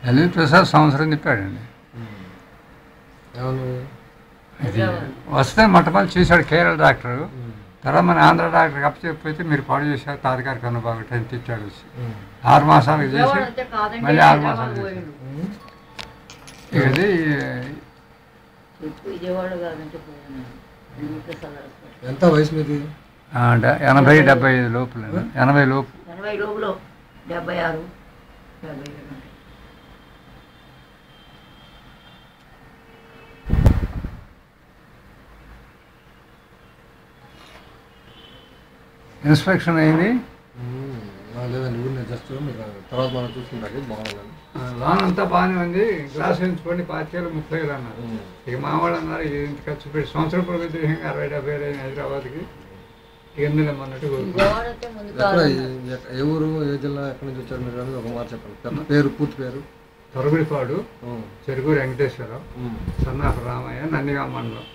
LV Prasad సంవత్సరం తిప్పాడండి. అవును. ఇది వస్తే మొట్టమొదటి చూశాడు కేరళ డాక్టరు. తర్వాత మన ఆంధ్ర డాక్టర్కి అప్పచెప్పితే మీరు పాడు చేశారు తాత్కాలిక అనుభవం అని తిట్టాడు. 6 మాసాలకు చేసి మళ్ళీ 6 మాసాలు చేశాడు. ఇది ఎంత వయసు మీది? 80-75 లోపల. 80 లోపు. 80 లోపల 76 ఇన్స్పెక్షన్ అయింది. లేదండి ఊరిని జస్ట్ మీరు తర్వాత మనం చూసుకుంటాకి బాగుందండి. లోన్ అంతా బాగానే ఉంది. గ్లాస్ వేయించుకోండి 25,000-30,000 అన్నారు. ఇక మా వాళ్ళు అన్నారు ఇంత ఖర్చు పెట్టి సంవత్సరం ప్రభుత్వం 60-70 అయిన హైదరాబాద్కి ఎందులేమన్నట్టు. ఏ ఊరు ఏ జిల్లా ఎక్కడి నుంచి వచ్చారు మీరు అని ఒక మాట చెప్పండి. పేరు పూర్తి పేరు? తొరగుడిపాడు, చెరుకూరు వెంకటేశ్వరరావు, సన్నాఫ రామయ్య, నందిగామ మండలం.